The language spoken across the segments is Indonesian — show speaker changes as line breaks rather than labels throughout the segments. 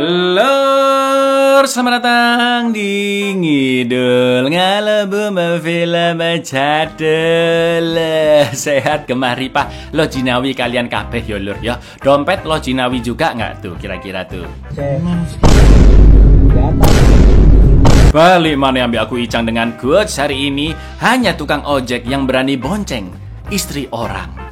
Lur, selamat datang di Ngidul Ngalebu Film Cadel. Sehat kemari Pak. Lo jinawi kalian kabeh ya lur ya. Dompet lo jinawi juga nggak tuh kira-kira tuh? Balik mana ambil aku Icang dengan coach hari ini. Hanya tukang ojek yang berani bonceng istri orang.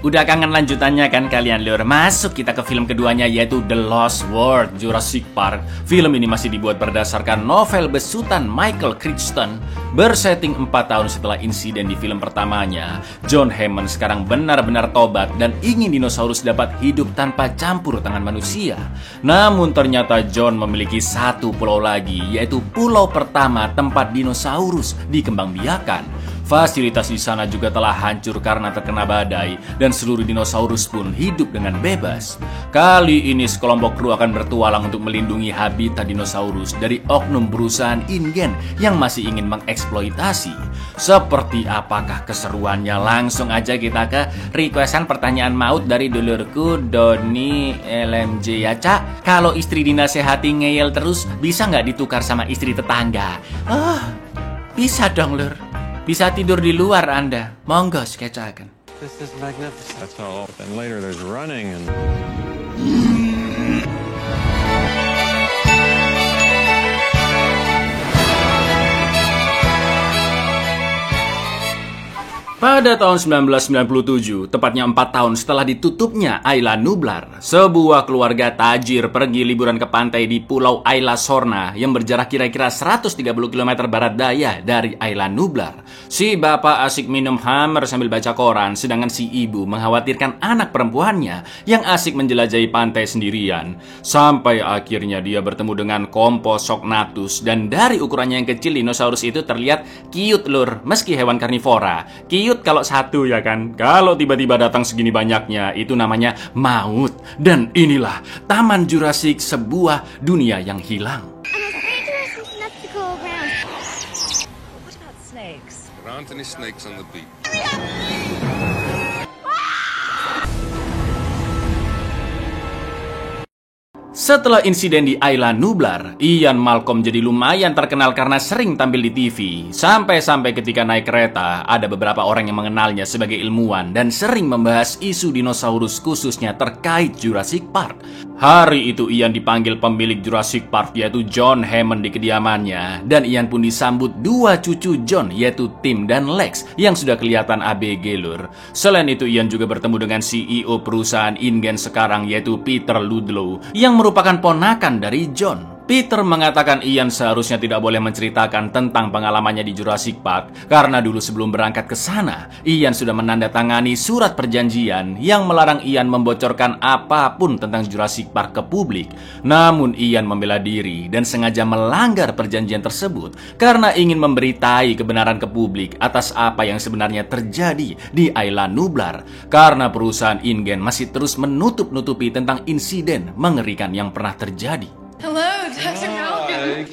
Udah kangen lanjutannya kan kalian lur? Masuk kita ke film keduanya yaitu The Lost World Jurassic Park. Film ini masih dibuat berdasarkan novel besutan Michael Crichton. Bersetting 4 tahun setelah insiden di film pertamanya, John Hammond sekarang benar-benar tobat dan ingin dinosaurus dapat hidup tanpa campur tangan manusia. Namun ternyata John memiliki satu pulau lagi, yaitu pulau pertama tempat dinosaurus dikembangbiakan. Fasilitas di sana juga telah hancur karena terkena badai dan seluruh dinosaurus pun hidup dengan bebas. Kali ini sekelompok kru akan bertualang untuk melindungi habitat dinosaurus dari oknum perusahaan InGen yang masih ingin mengeksploitasi. Seperti apakah keseruannya? Langsung aja kita ke requestan pertanyaan maut dari dulurku Doni LMJ ya Cak. Kalau istri dinasehati ngeyel terus bisa nggak ditukar sama istri tetangga? Bisa dong lur. Bisa tidur di luar Anda. Monggo skecakan.
This is magnificent. That's all. Then later there's running and...
Pada tahun 1997, tepatnya 4 tahun setelah ditutupnya Isla Nublar, sebuah keluarga tajir pergi liburan ke pantai di Pulau Isla Sorna yang berjarak kira-kira 130 km barat daya dari Isla Nublar. Si bapak asik minum hammer sambil baca koran, sedangkan si ibu mengkhawatirkan anak perempuannya yang asik menjelajahi pantai sendirian. Sampai akhirnya dia bertemu dengan Compsognathus, dan dari ukurannya yang kecil dinosaurus itu terlihat cute lur, meski hewan karnivora. Cute kalau satu ya kan. Kalau tiba-tiba datang segini banyaknya, itu namanya maut. Dan inilah Taman Jurassic, sebuah dunia yang hilang.
There aren't any snakes on the beach.
Setelah insiden di Isla Nublar, Ian Malcolm jadi lumayan terkenal karena sering tampil di TV. Sampai-sampai ketika naik kereta, ada beberapa orang yang mengenalnya sebagai ilmuwan dan sering membahas isu dinosaurus khususnya terkait Jurassic Park. Hari itu Ian dipanggil pemilik Jurassic Park yaitu John Hammond di kediamannya, dan Ian pun disambut dua cucu John yaitu Tim dan Lex yang sudah kelihatan ABG lur. Selain itu Ian juga bertemu dengan CEO perusahaan InGen sekarang yaitu Peter Ludlow yang merupakan ponakan dari John. Peter mengatakan Ian seharusnya tidak boleh menceritakan tentang pengalamannya di Jurassic Park karena dulu sebelum berangkat ke sana, Ian sudah menandatangani surat perjanjian yang melarang Ian membocorkan apapun tentang Jurassic Park ke publik. Namun Ian membela diri dan sengaja melanggar perjanjian tersebut karena ingin memberitai kebenaran ke publik atas apa yang sebenarnya terjadi di Isla Nublar, karena perusahaan InGen masih terus menutup-nutupi tentang insiden mengerikan yang pernah terjadi.
Hello, Dr. Malcolm.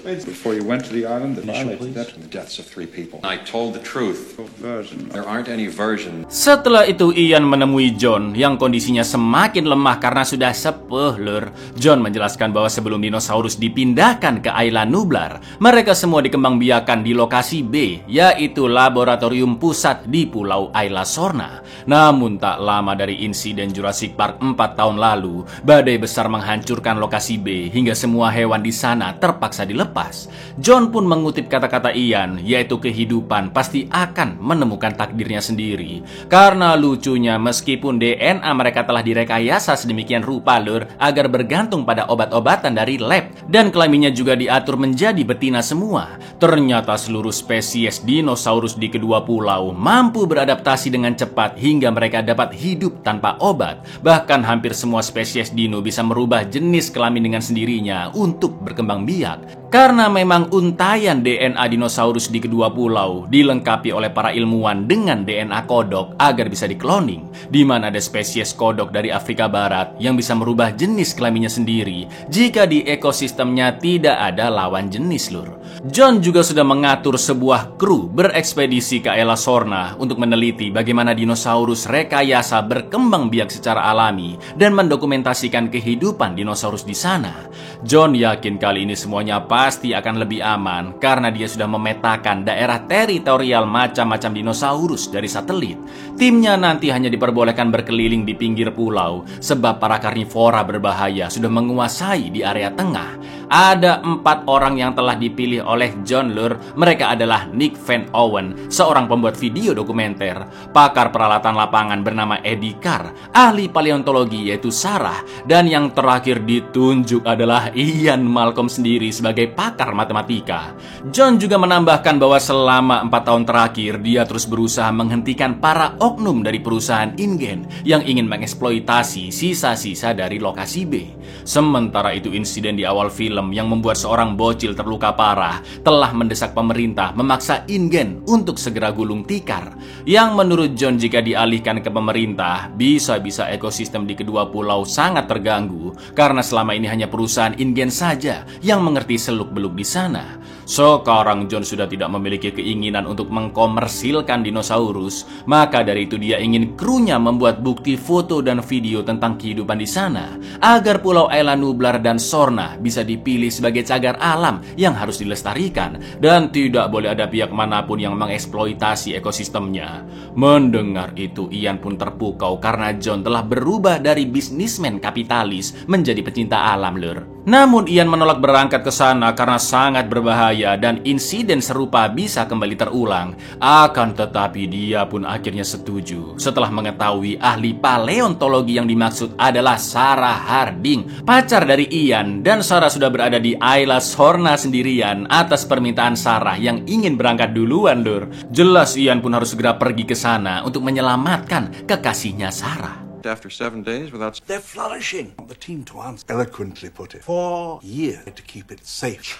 Before you went to the island, the
Initial,
violated that.
deaths of 3 people. I told the truth.
Version.
There aren't any versions.
Setelah itu Ian menemui John yang kondisinya semakin lemah karena sudah sepuh lur. John menjelaskan bahwa sebelum dinosaurus dipindahkan ke Isla Nublar, mereka semua dikembangbiakan di lokasi B, yaitu laboratorium pusat di Pulau Isla Sorna. Namun tak lama dari insiden Jurassic Park 4 tahun lalu, badai besar menghancurkan lokasi B hingga semua hewan di sana terpaksa dilepas. John pun mengutip kata-kata Ian, yaitu kehidupan pasti akan menemukan takdirnya sendiri. Karena lucunya meskipun DNA mereka telah direkayasa sedemikian rupa lur agar bergantung pada obat-obatan dari lab dan kelaminnya juga diatur menjadi betina semua, ternyata seluruh spesies dinosaurus di kedua pulau mampu beradaptasi dengan cepat hingga mereka dapat hidup tanpa obat. Bahkan hampir semua spesies dino bisa merubah jenis kelamin dengan sendirinya untuk berkembang biak. Karena memang untayan DNA dinosaurus di kedua pulau dilengkapi oleh para ilmuwan dengan DNA kodok agar bisa dikloning, di mana ada spesies kodok dari Afrika Barat yang bisa merubah jenis kelaminnya sendiri jika di ekosistemnya tidak ada lawan jenis, lur. John juga sudah mengatur sebuah kru berekspedisi ke Ayla Sorna untuk meneliti bagaimana dinosaurus rekayasa berkembang biak secara alami dan mendokumentasikan kehidupan dinosaurus di sana. John yakin kali ini semuanya pasti akan lebih aman karena dia sudah memetakan daerah teritorial macam-macam dinosaurus dari satelit. Timnya nanti hanya diperbolehkan berkeliling di pinggir pulau sebab para karnivora berbahaya sudah menguasai di area tengah. Ada 4 orang yang telah dipilih oleh John, lur. Mereka adalah Nick Van Owen, seorang pembuat video dokumenter, pakar peralatan lapangan bernama Eddie Carr, ahli paleontologi yaitu Sarah, dan yang terakhir ditunjuk adalah Ian Malcolm sendiri sebagai pakar matematika. John juga menambahkan bahwa selama 4 tahun terakhir dia terus berusaha menghentikan para oknum dari perusahaan InGen yang ingin mengeksploitasi sisa-sisa dari lokasi B. Sementara itu insiden di awal film yang membuat seorang bocil terluka parah telah mendesak pemerintah memaksa InGen untuk segera gulung tikar, yang menurut John jika dialihkan ke pemerintah bisa-bisa ekosistem di kedua pulau sangat terganggu karena selama ini hanya perusahaan InGen saja yang mengerti seluk-beluk di sana. Sekarang John sudah tidak memiliki keinginan untuk mengkomersilkan dinosaurus, maka dari itu dia ingin krunya membuat bukti foto dan video tentang kehidupan di sana agar Pulau Ayla Nublar dan Sorna bisa dipilih sebagai cagar alam yang harus dilestarikan dan tidak boleh ada pihak manapun yang mengeksploitasi ekosistemnya. Mendengar itu Ian pun terpukau karena John telah berubah dari bisnismen kapitalis menjadi pecinta alam, lur. Namun Ian menolak berangkat ke sana karena sangat berbahaya dan insiden serupa bisa kembali terulang. Akan tetapi dia pun akhirnya setuju setelah mengetahui ahli paleontologi yang dimaksud adalah Sarah Harding, pacar dari Ian, dan Sarah sudah berada di Ayla Sorna sendirian atas permintaan Sarah yang ingin berangkat duluan, lur. Jelas Ian pun harus segera pergi ke sana untuk menyelamatkan kekasihnya Sarah.
After 7 days without...
They're flourishing. The team to answer eloquently put it. 4 years to keep it safe.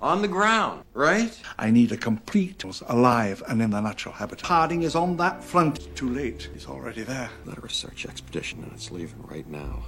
On the ground, right?
I need a complete, alive and in the natural habitat. Harding is on that front. Too late. He's already there.
Let a research expedition and it's leaving right now.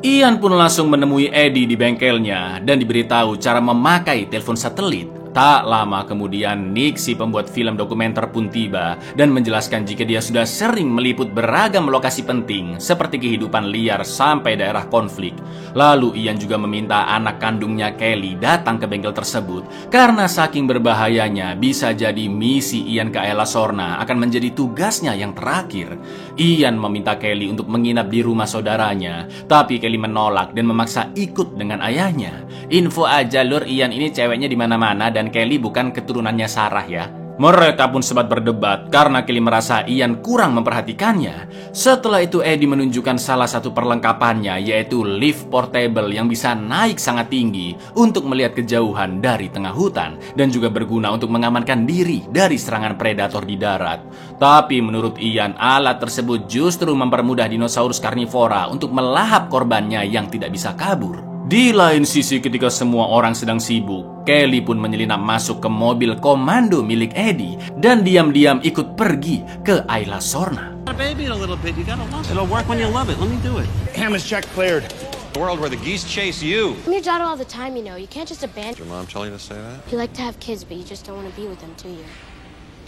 Ian pun langsung menemui Eddie di bengkelnya dan diberitahu cara memakai telepon satelit. Tak lama kemudian, Nick, si pembuat film dokumenter, pun tiba dan menjelaskan jika dia sudah sering meliput beragam lokasi penting seperti kehidupan liar sampai daerah konflik. Lalu Ian juga meminta anak kandungnya Kelly datang ke bengkel tersebut karena saking berbahayanya bisa jadi misi Ian ke Ayla Sorna akan menjadi tugasnya yang terakhir. Ian meminta Kelly untuk menginap di rumah saudaranya, tapi Kelly menolak dan memaksa ikut dengan ayahnya. Info aja, lur, Ian ini ceweknya di mana-mana dan Kelly bukan keturunannya Sarah ya. Mereka pun sempat berdebat karena Kelly merasa Ian kurang memperhatikannya. Setelah itu Eddie menunjukkan salah satu perlengkapannya, yaitu lift portable yang bisa naik sangat tinggi untuk melihat kejauhan dari tengah hutan dan juga berguna untuk mengamankan diri dari serangan predator di darat. Tapi menurut Ian, alat tersebut justru mempermudah dinosaurus karnivora untuk melahap korbannya yang tidak bisa kabur. Di lain sisi, ketika semua orang sedang sibuk, Kelly pun menyelinap masuk ke mobil komando milik Eddie dan diam-diam ikut pergi ke Ayla Sorna.
Baby a little bit. You gotta love it. It'll work when you love it. Let me do it.
Hammond's check cleared.
A world where the geese chase you.
I'm your daughter all the time, you know. You can't just abandon.
Did your mom tell you to say that?
You like to have kids, but you just don't want to be with them, do you?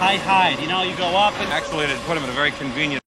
Hide. You know, you go up and...
Actually, they put him in a very convenient...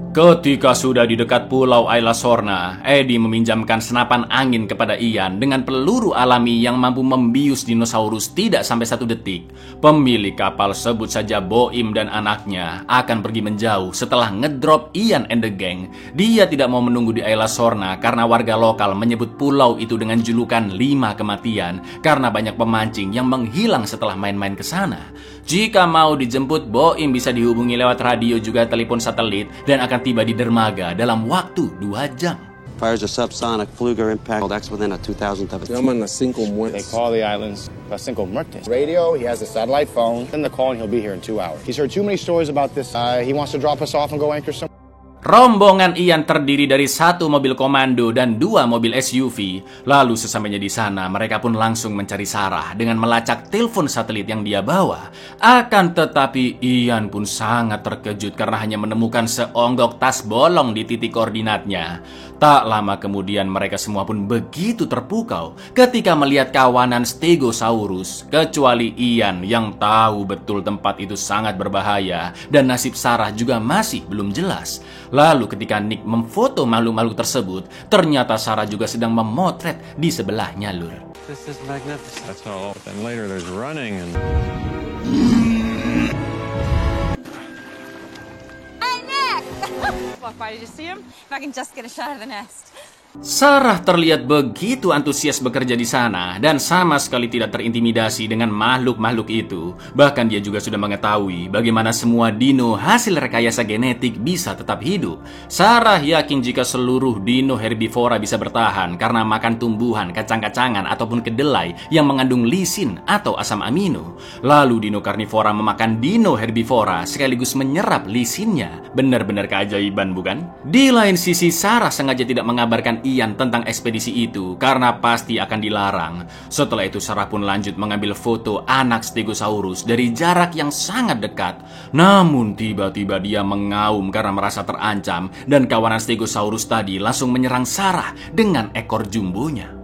Ketika sudah di dekat pulau Ayla Sorna, Eddie meminjamkan senapan angin kepada Ian dengan peluru alami yang mampu membius dinosaurus tidak sampai 1 detik. Pemilik kapal, sebut saja Boim dan anaknya, akan pergi menjauh setelah ngedrop Ian and the gang. Dia tidak mau menunggu di Ayla Sorna karena warga lokal menyebut pulau itu dengan julukan 5 kematian karena banyak pemancing yang menghilang setelah main-main ke sana. Jika mau dijemput, Boim bisa dihubungi lewat radio juga telepon satelit dan akan tiba di dermaga dalam waktu 2 jam.
Fires a subsonic Fluger impact that's within a 2,000th of a...
They call the islands Las Cinco Muertes. Radio, he has a satellite phone. Send the call and he'll be here in 2 hours. He's heard too many stories about this. He wants to drop us off and go anchor somewhere.
Rombongan Ian terdiri dari 1 mobil komando dan 2 mobil SUV. Lalu sesampainya di sana, mereka pun langsung mencari Sarah dengan melacak telepon satelit yang dia bawa. Akan tetapi Ian pun sangat terkejut karena hanya menemukan seonggok tas bolong di titik koordinatnya. Tak lama kemudian mereka semua pun begitu terpukau ketika melihat kawanan Stegosaurus, kecuali Ian yang tahu betul tempat itu sangat berbahaya dan nasib Sarah juga masih belum jelas. Lalu ketika Nick memfoto makhluk-makhluk tersebut, ternyata Sarah juga sedang memotret di sebelahnya, Lur.
This is magnificent. That's all. Then later there's running and...
Hey, Nick! Walk by, did you see him? If I can just get a shot of the nest.
Sarah terlihat begitu antusias bekerja di sana dan sama sekali tidak terintimidasi dengan makhluk-makhluk itu. Bahkan dia juga sudah mengetahui bagaimana semua dino hasil rekayasa genetik bisa tetap hidup. Sarah yakin jika seluruh dino herbivora bisa bertahan karena makan tumbuhan, kacang-kacangan ataupun kedelai yang mengandung lisin atau asam amino. Lalu dino karnivora memakan dino herbivora sekaligus menyerap lisinnya. Benar-benar keajaiban, bukan? Di lain sisi, Sarah sengaja tidak mengabarkan Ian tentang ekspedisi itu karena pasti akan dilarang. Setelah itu Sarah pun lanjut mengambil foto anak Stegosaurus dari jarak yang sangat dekat. Namun tiba-tiba dia mengaum karena merasa terancam dan kawanan Stegosaurus tadi langsung menyerang Sarah dengan ekor jumbonya.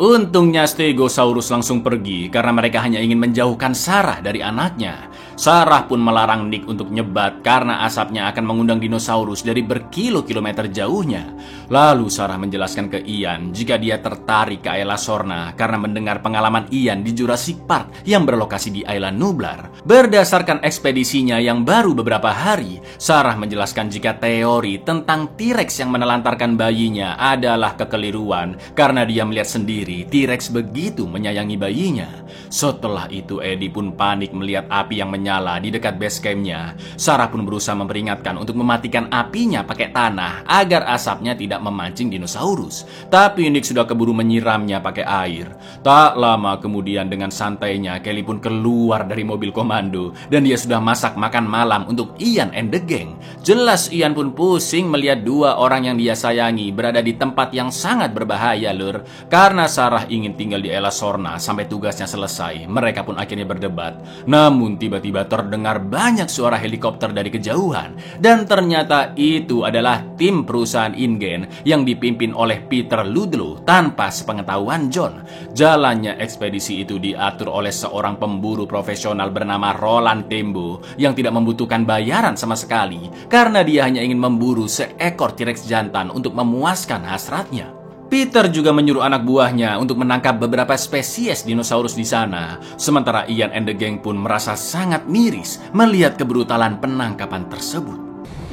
Untungnya Stegosaurus langsung pergi karena mereka hanya ingin menjauhkan Sarah dari anaknya. Sarah pun melarang Nick untuk nyebat karena asapnya akan mengundang dinosaurus dari berkilo-kilometer jauhnya. Lalu Sarah menjelaskan ke Ian jika dia tertarik ke Ayla Sorna karena mendengar pengalaman Ian di Jurassic Park yang berlokasi di Island Nublar. Berdasarkan ekspedisinya yang baru beberapa hari, Sarah menjelaskan jika teori tentang T-Rex yang menelantarkan bayinya adalah kekeliruan karena dia melihat sendiri T-Rex begitu menyayangi bayinya. Setelah itu Eddie pun panik melihat api yang menyala di dekat base campnya. Sarah pun berusaha memperingatkan untuk mematikan apinya pakai tanah agar asapnya tidak memancing dinosaurus. Tapi Nick sudah keburu menyiramnya pakai air. Tak lama kemudian dengan santainya Kelly pun keluar dari mobil komando dan dia sudah masak makan malam untuk Ian and the gang. Jelas Ian pun pusing melihat 2 orang yang dia sayangi berada di tempat yang sangat berbahaya, Lur. Karena Sarah ingin tinggal di Ayla Sorna sampai tugasnya selesai, mereka pun akhirnya berdebat. Namun tiba-tiba terdengar banyak suara helikopter dari kejauhan dan ternyata itu adalah tim perusahaan InGen yang dipimpin oleh Peter Ludlow tanpa sepengetahuan John. Jalannya ekspedisi itu diatur oleh seorang pemburu profesional bernama Roland Tembo yang tidak membutuhkan bayaran sama sekali karena dia hanya ingin memburu seekor T-Rex jantan untuk memuaskan hasratnya. Peter juga menyuruh anak buahnya untuk menangkap beberapa spesies dinosaurus di sana. Sementara Ian and the gang pun merasa sangat miris melihat kebrutalan penangkapan tersebut.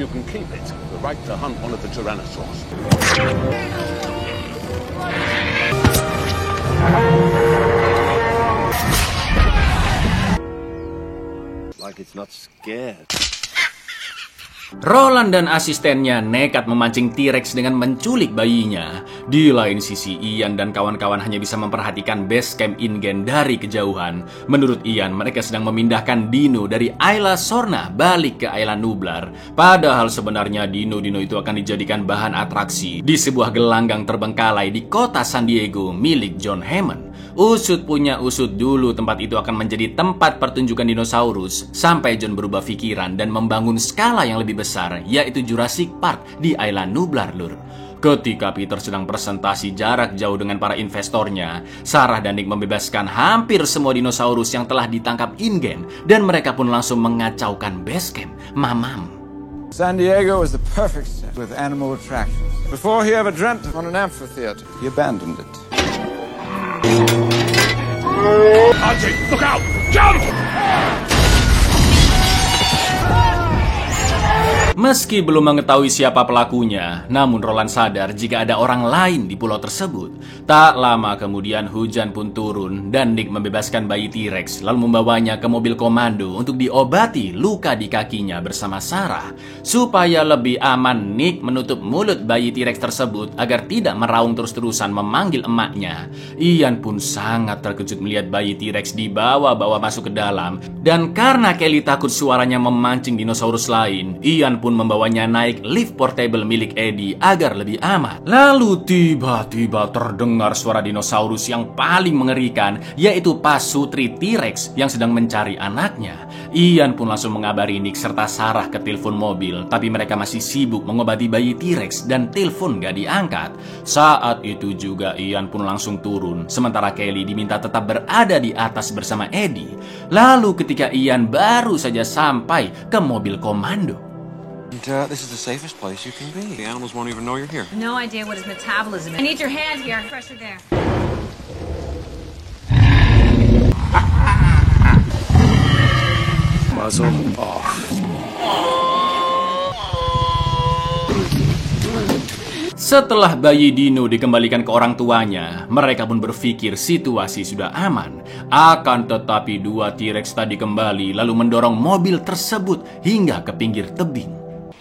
You can keep it, the right to hunt one of the Tyrannosaurs.
Like it's not scared.
Roland dan asistennya nekat memancing T-Rex dengan menculik bayinya. Di lain sisi, Ian dan kawan-kawan hanya bisa memperhatikan base camp InGen dari kejauhan. Menurut Ian, mereka sedang memindahkan dino dari Ayla Sorna balik ke Island Nublar. Padahal sebenarnya dino-dino itu akan dijadikan bahan atraksi di sebuah gelanggang terbengkalai di kota San Diego milik John Hammond. Usut punya usut dulu tempat itu akan menjadi tempat pertunjukan dinosaurus sampai John berubah pikiran dan membangun skala yang lebih besar, yaitu Jurassic Park di Island Nublar, Lur. Ketika Peter sedang presentasi jarak jauh dengan para investornya, Sarah dan Nick membebaskan hampir semua dinosaurus yang telah ditangkap InGen dan mereka pun langsung mengacaukan base camp. Mamam.
San Diego was the perfect set with animal attractions. Before he ever dreamt on an amphitheater, he abandoned it.
Archie, look out! Jump!
Meski belum mengetahui siapa pelakunya, namun Roland sadar jika ada orang lain di pulau tersebut. Tak lama kemudian hujan pun turun dan Nick membebaskan bayi T-Rex lalu membawanya ke mobil komando untuk diobati luka di kakinya bersama Sarah. Supaya lebih aman, Nick menutup mulut bayi T-Rex tersebut agar tidak meraung terus-terusan memanggil emaknya. Ian pun sangat terkejut melihat bayi T-Rex dibawa-bawa masuk ke dalam, dan karena Kelly takut suaranya memancing dinosaurus lain, Ian pun membawanya naik lift portable milik Eddie agar lebih aman. Lalu tiba-tiba terdengar suara dinosaurus yang paling mengerikan, yaitu pasutri T-Rex yang sedang mencari anaknya. Ian pun langsung mengabari Nick serta Sarah ke telepon mobil, tapi mereka masih sibuk mengobati bayi T-Rex dan telepon gak diangkat. Saat itu juga Ian pun langsung turun, sementara Kelly diminta tetap berada di atas bersama Eddie. Lalu ketika Ian baru saja sampai ke mobil komando,
This is the safest place you can be. The animals won't even know you're here.
No idea what his metabolism is. I need your hand here. Pressure there.
Muzzle off.
Setelah bayi Dino dikembalikan ke orang tuanya, mereka pun berpikir situasi sudah aman. Akan tetapi dua T-Rex tadi kembali lalu mendorong mobil tersebut hingga ke pinggir tebing.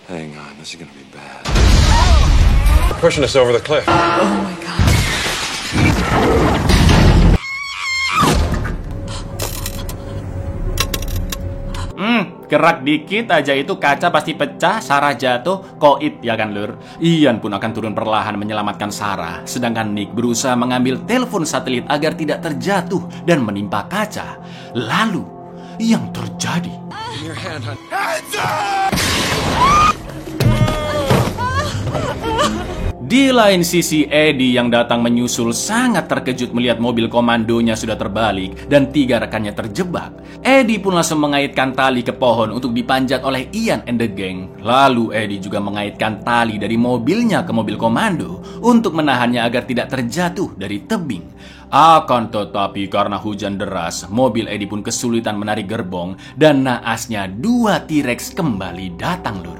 Hang on, this is gonna be bad.
Pushing us over the cliff.
Oh my God.
Gerak dikit aja itu kaca pasti pecah, Sarah jatuh, koit ya kan lur. Ian pun akan turun perlahan menyelamatkan Sarah, sedangkan Nick berusaha mengambil telepon satelit agar tidak terjatuh dan menimpa kaca. Lalu yang terjadi, di lain sisi, Eddie yang datang menyusul sangat terkejut melihat mobil komandonya sudah terbalik dan 3 rekannya terjebak. Eddie pun langsung mengaitkan tali ke pohon untuk dipanjat oleh Ian and the gang. Lalu Eddie juga mengaitkan tali dari mobilnya ke mobil komando untuk menahannya agar tidak terjatuh dari tebing. Akan tetapi karena hujan deras, mobil Eddie pun kesulitan menarik gerbong dan naasnya 2 T-Rex kembali datang lur.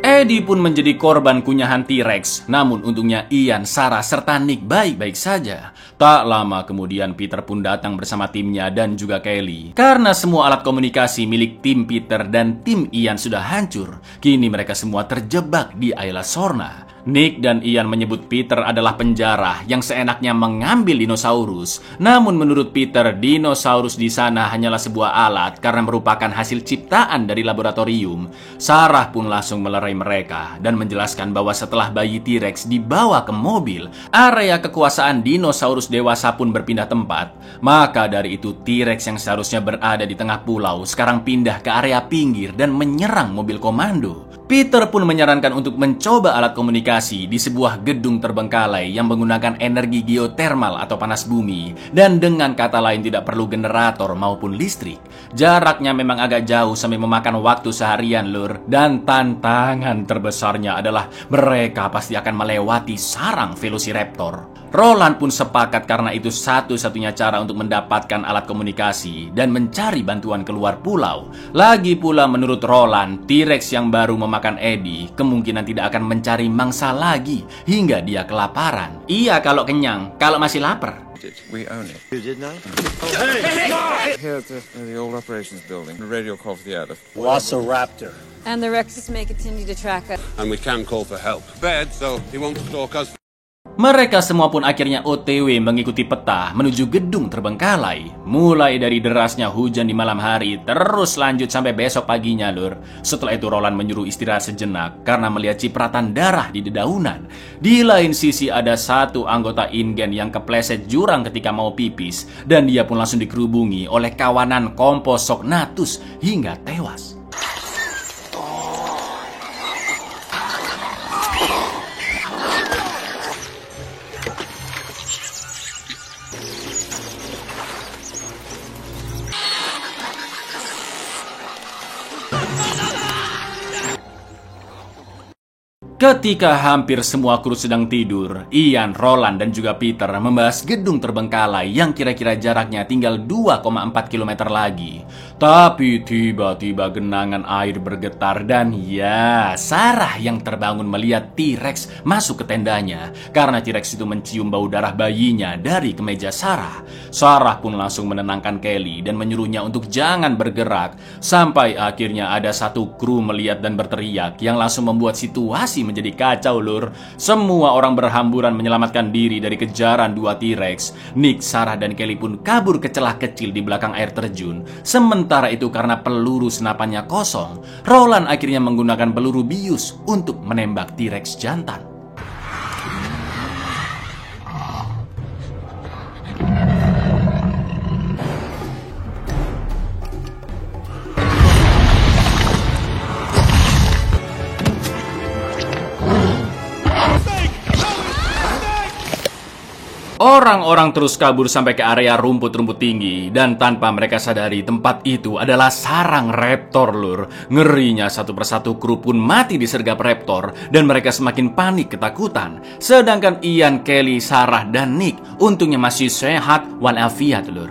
Eddie pun menjadi korban kunyahan T-Rex. Namun untungnya Ian, Sarah, serta Nick baik-baik saja. Tak lama kemudian Peter pun datang bersama timnya dan juga Kelly. Karena semua alat komunikasi milik tim Peter dan tim Ian sudah hancur, kini mereka semua terjebak di Isla Sorna. Nick dan Ian menyebut Peter adalah penjara yang seenaknya mengambil dinosaurus. Namun menurut Peter, dinosaurus di sana hanyalah sebuah alat karena merupakan hasil ciptaan dari laboratorium. Sarah pun langsung melerai mereka dan menjelaskan bahwa setelah bayi T-Rex dibawa ke mobil, area kekuasaan dinosaurus dewasa pun berpindah tempat. Maka dari itu T-Rex yang seharusnya berada di tengah pulau sekarang pindah ke area pinggir dan menyerang mobil komando. Peter pun menyarankan untuk mencoba alat komunikasi di sebuah gedung terbengkalai yang menggunakan energi geotermal atau panas bumi, dan dengan kata lain tidak perlu generator maupun listrik. Jaraknya memang agak jauh sampai memakan waktu seharian lur, dan tantangan terbesarnya adalah mereka pasti akan melewati sarang Velociraptor. Roland pun sepakat karena itu satu-satunya cara untuk mendapatkan alat komunikasi dan mencari bantuan keluar pulau. Lagi pula menurut Roland, T-Rex yang baru memakan Eddie kemungkinan tidak akan mencari mangsa lagi hingga dia kelaparan. Iya kalau kenyang, kalau masih lapar.
We own it.
You did not?
Here at the old operations building. The radio call for the other.
Velociraptor.
And the Rexes may continue to track us.
And we can call for help. Bed, so he won't stalk us.
Mereka semua pun akhirnya OTW mengikuti peta menuju gedung terbengkalai. Mulai dari derasnya hujan di malam hari, terus lanjut sampai besok paginya lur. Setelah itu Roland menyuruh istirahat sejenak karena melihat cipratan darah di dedaunan. Di lain sisi ada satu anggota InGen yang kepleset jurang ketika mau pipis, dan dia pun langsung dikerubungi oleh kawanan komposok Natus hingga tewas. Ketika hampir semua kru sedang tidur, Ian, Roland, dan juga Peter membahas gedung terbengkalai yang kira-kira jaraknya tinggal 2,4 km lagi. Tapi tiba-tiba genangan air bergetar dan ya, Sarah yang terbangun melihat T-Rex masuk ke tendanya karena T-Rex itu mencium bau darah bayinya dari kemeja Sarah. Sarah pun langsung menenangkan Kelly dan menyuruhnya untuk jangan bergerak. Sampai akhirnya ada satu kru melihat dan berteriak yang langsung membuat situasi menjadi kacau, lur. Semua orang berhamburan menyelamatkan diri dari kejaran dua T-Rex. Nick, Sarah, dan Kelly pun kabur ke celah kecil di belakang air terjun. Sementara itu karena peluru senapannya kosong, Roland akhirnya menggunakan peluru bius untuk menembak T-Rex jantan. Orang-orang terus kabur sampai ke area rumput-rumput tinggi dan tanpa mereka sadari tempat itu adalah sarang raptor, lur. Ngerinya satu persatu kru pun mati disergap raptor dan mereka semakin panik ketakutan. Sedangkan Ian, Kelly, Sarah, dan Nick untungnya masih sehat walafiat, lur.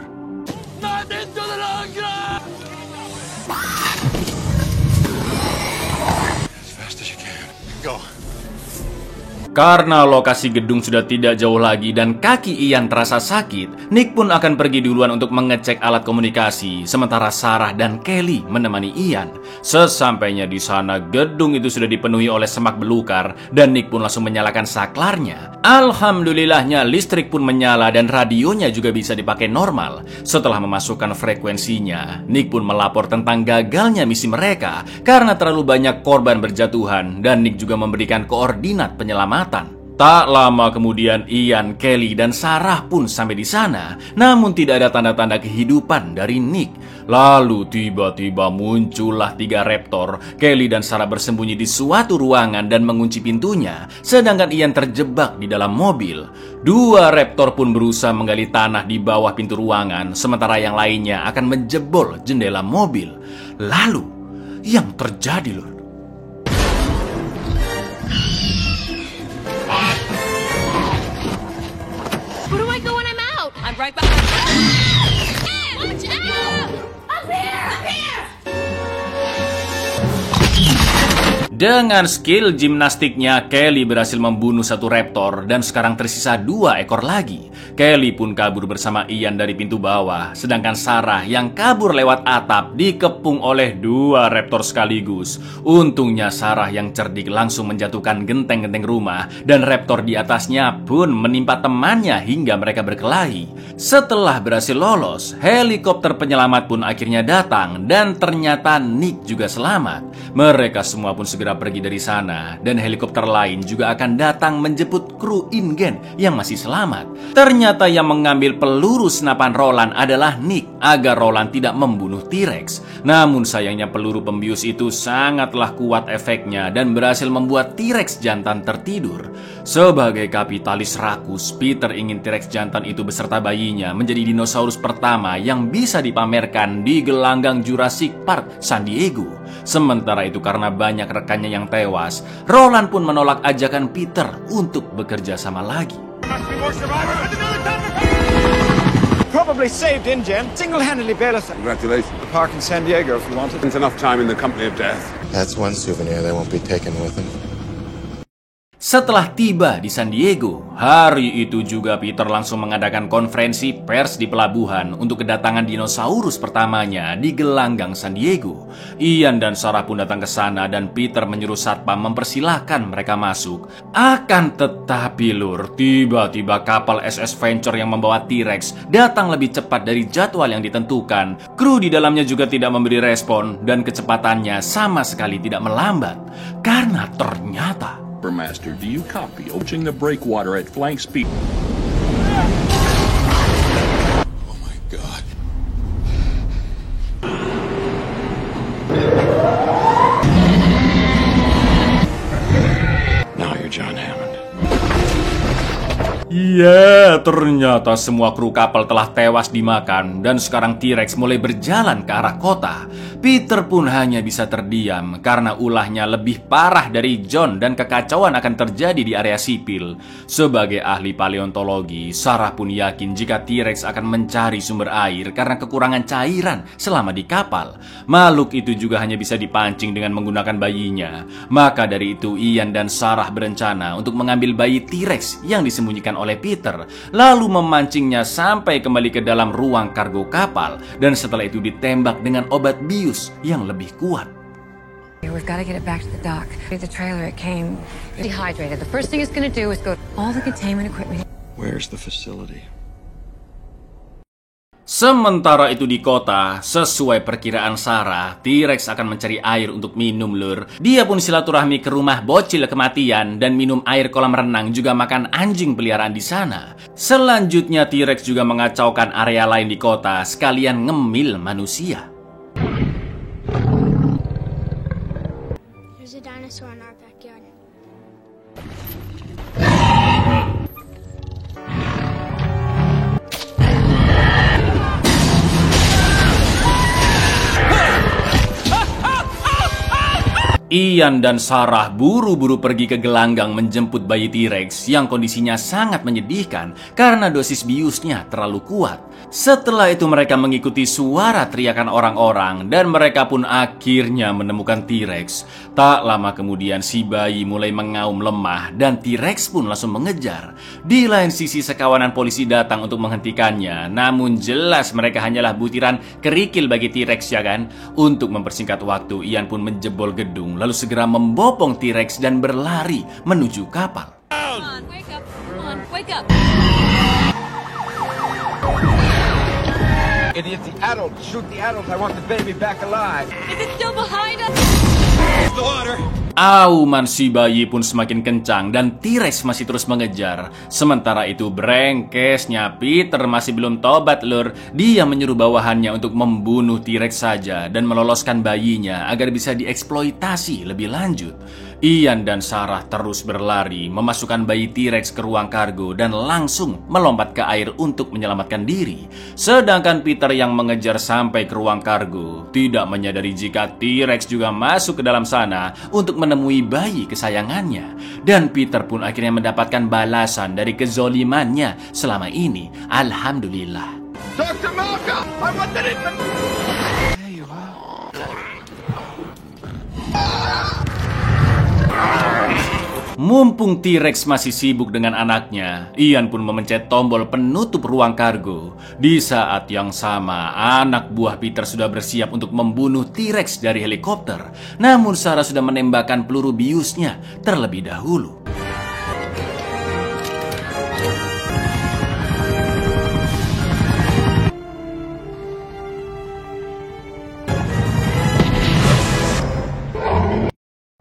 Karena lokasi gedung sudah tidak jauh lagi dan kaki Ian terasa sakit, Nick pun akan pergi duluan untuk mengecek alat komunikasi, sementara Sarah dan Kelly menemani Ian. Sesampainya di sana, gedung itu sudah dipenuhi oleh semak belukar dan Nick pun langsung menyalakan saklarnya. Alhamdulillahnya listrik pun menyala dan radionya juga bisa dipakai normal. Setelah memasukkan frekuensinya, Nick pun melapor tentang gagalnya misi mereka karena terlalu banyak korban berjatuhan dan Nick juga memberikan koordinat penyelamatan. Tak lama kemudian Ian, Kelly, dan Sarah pun sampai di sana, namun tidak ada tanda-tanda kehidupan dari Nick. Lalu tiba-tiba muncullah 3 raptor. Kelly dan Sarah bersembunyi di suatu ruangan dan mengunci pintunya, sedangkan Ian terjebak di dalam mobil. 2 raptor pun berusaha menggali tanah di bawah pintu ruangan, sementara yang lainnya akan menjebol jendela mobil. Lalu, yang terjadi, lur.
Where do I go when I'm out? I'm right behind you. Watch out! Up here! Up here!
Dengan skill gimnastiknya, Kelly berhasil membunuh 1 raptor dan sekarang tersisa 2 ekor lagi. Kelly pun kabur bersama Ian dari pintu bawah, sedangkan Sarah yang kabur lewat atap dikepung oleh 2 raptor sekaligus. Untungnya Sarah yang cerdik langsung menjatuhkan genteng-genteng rumah dan raptor di atasnya pun menimpa temannya hingga mereka berkelahi. Setelah berhasil lolos, helikopter penyelamat pun akhirnya datang dan ternyata Nick juga selamat. Mereka semua pun segera pergi dari sana dan helikopter lain juga akan datang menjemput kru InGen yang masih selamat. Ternyata yang mengambil peluru senapan Roland adalah Nick agar Roland tidak membunuh T-Rex. Namun sayangnya peluru pembius itu sangatlah kuat efeknya dan berhasil membuat T-Rex jantan tertidur. Sebagai kapitalis rakus, Peter ingin T-Rex jantan itu beserta bayinya menjadi dinosaurus pertama yang bisa dipamerkan di gelanggang Jurassic Park San Diego. Sementara itu karena banyak rekannya yang tewas, Roland pun menolak ajakan Peter untuk bekerja sama lagi.
Probably saved InGen. Single-handedly bailed us.
Congratulations.
The park in San Diego if you wanted.
It's enough time in the company of death.
That's one souvenir they won't be taken with them.
Setelah tiba di San Diego, hari itu juga Peter langsung mengadakan konferensi pers di pelabuhan untuk kedatangan dinosaurus pertamanya di gelanggang San Diego. Ian dan Sarah pun datang ke sana dan Peter menyuruh satpam mempersilahkan mereka masuk. Akan tetapi, lur, tiba-tiba kapal SS Venture yang membawa T-Rex datang lebih cepat dari jadwal yang ditentukan. Kru di dalamnya juga tidak memberi respon dan kecepatannya sama sekali tidak melambat. Karena ternyata
Master, do you copy? Approaching the breakwater at flank speed.
Oh my God.
Now you're John Hammond.
Ya, ternyata semua kru kapal telah tewas dimakan dan sekarang T-Rex mulai berjalan ke arah kota. Peter pun hanya bisa terdiam karena ulahnya lebih parah dari John dan kekacauan akan terjadi di area sipil. Sebagai ahli paleontologi, Sarah pun yakin jika T-Rex akan mencari sumber air karena kekurangan cairan selama di kapal. Makhluk itu juga hanya bisa dipancing dengan menggunakan bayinya. Maka dari itu Ian dan Sarah berencana untuk mengambil bayi T-Rex yang disembunyikan oleh Peter, lalu memancingnya sampai kembali ke dalam ruang kargo kapal, dan setelah itu ditembak dengan obat bius yang lebih kuat.
We've got to get it back to the dock. The trailer, it came dehydrated. The first thing it's going to do is go all the containment equipment.
Where's the facility?
Sementara itu di kota, sesuai perkiraan Sarah, T-Rex akan mencari air untuk minum, lur. Dia pun silaturahmi ke rumah bocil kematian dan minum air kolam renang, juga makan anjing peliharaan di sana. Selanjutnya T-Rex juga mengacaukan area lain di kota, sekalian ngemil manusia.
There's a dinosaur in our backyard.
Ian dan Sarah buru-buru pergi ke gelanggang menjemput bayi T-Rex yang kondisinya sangat menyedihkan karena dosis biusnya terlalu kuat. Setelah itu mereka mengikuti suara teriakan orang-orang dan mereka pun akhirnya menemukan T-Rex. Tak lama kemudian si bayi mulai mengaum lemah dan T-Rex pun langsung mengejar. Di lain sisi sekawanan polisi datang untuk menghentikannya, namun jelas mereka hanyalah butiran kerikil bagi T-Rex, ya kan? Untuk mempersingkat waktu, Ian pun menjebol gedung lalu segera membopong T-Rex dan berlari menuju kapal.
Come on, wake up. Come on, wake up.
Idiot, the adult. Shoot the adult. I want the baby back alive.
Is it still behind us?
The water.
Auman si bayi pun semakin kencang dan T-Rex masih terus mengejar. Sementara itu brengkesnya Peter masih belum tobat, lur. Dia menyuruh bawahannya untuk membunuh T-Rex saja dan meloloskan bayinya agar bisa dieksploitasi lebih lanjut. Ian dan Sarah terus berlari, memasukkan bayi T-Rex ke ruang kargo dan langsung melompat ke air untuk menyelamatkan diri. Sedangkan Peter yang mengejar sampai ke ruang kargo, tidak menyadari jika T-Rex juga masuk ke dalam sana untuk menemui bayi kesayangannya. Dan Peter pun akhirnya mendapatkan balasan dari kezolimannya selama ini. Alhamdulillah.
Dr. Malcolm, I want that infant.
There you are.
Mumpung T-Rex masih sibuk dengan anaknya, Ian pun memencet tombol penutup ruang kargo. Di saat yang sama, anak buah Peter sudah bersiap untuk membunuh T-Rex dari helikopter. Namun Sarah sudah menembakkan peluru biusnya terlebih dahulu.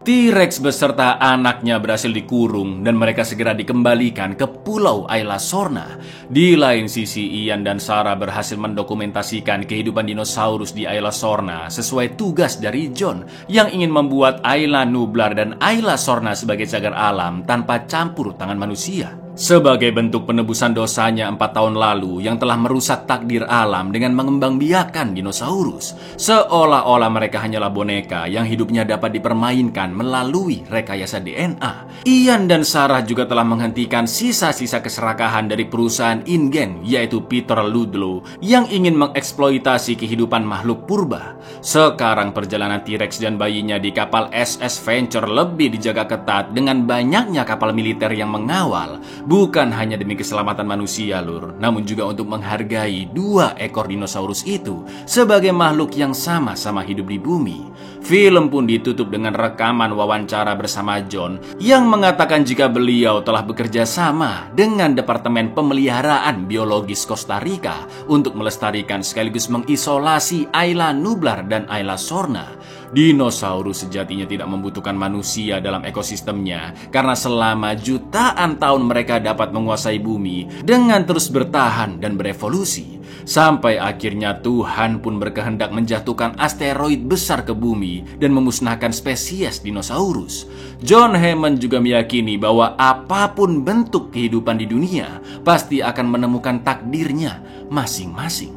T-Rex beserta anaknya berhasil dikurung dan mereka segera dikembalikan ke Pulau Ayla Sorna. Di lain sisi, Ian dan Sarah berhasil mendokumentasikan kehidupan dinosaurus di Ayla Sorna sesuai tugas dari John yang ingin membuat Ayla Nublar dan Ayla Sorna sebagai cagar alam tanpa campur tangan manusia. Sebagai bentuk penebusan dosanya 4 tahun lalu yang telah merusak takdir alam dengan mengembangbiakan dinosaurus. Seolah-olah mereka hanyalah boneka yang hidupnya dapat dipermainkan melalui rekayasa DNA. Ian dan Sarah juga telah menghentikan sisa-sisa keserakahan dari perusahaan InGen, yaitu Peter Ludlow, yang ingin mengeksploitasi kehidupan makhluk purba. Sekarang perjalanan T-Rex dan bayinya di kapal SS Venture lebih dijaga ketat dengan banyaknya kapal militer yang mengawal. Bukan hanya demi keselamatan manusia, lur, namun juga untuk menghargai 2 ekor dinosaurus itu sebagai makhluk yang sama-sama hidup di bumi. Film pun ditutup dengan rekaman wawancara bersama John yang mengatakan jika beliau telah bekerja sama dengan Departemen Pemeliharaan Biologis Costa Rica untuk melestarikan sekaligus mengisolasi Ayla Nublar dan Ayla Sorna. Dinosaurus sejatinya tidak membutuhkan manusia dalam ekosistemnya karena selama jutaan tahun mereka dapat menguasai bumi dengan terus bertahan dan berevolusi. Sampai akhirnya Tuhan pun berkehendak menjatuhkan asteroid besar ke bumi dan memusnahkan spesies dinosaurus. John Hammond juga meyakini bahwa apapun bentuk kehidupan di dunia pasti akan menemukan takdirnya masing-masing.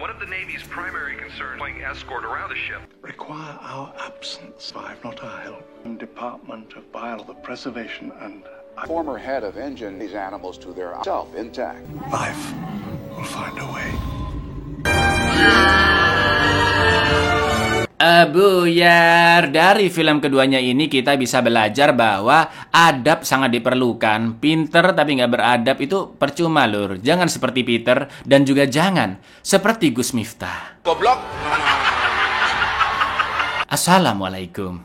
One of the Navy's primary concerns playing escort around the ship
require our absence, if not our help. In Department of Biopreservation and
former head of engine these animals to their self intact.
Life will find a way.
Buyar, dari film keduanya ini kita bisa belajar bahwa adab sangat diperlukan. Pinter tapi nggak beradab itu percuma lur. Jangan seperti Peter dan juga jangan seperti Gus Miftah.
Goblok.
Assalamualaikum.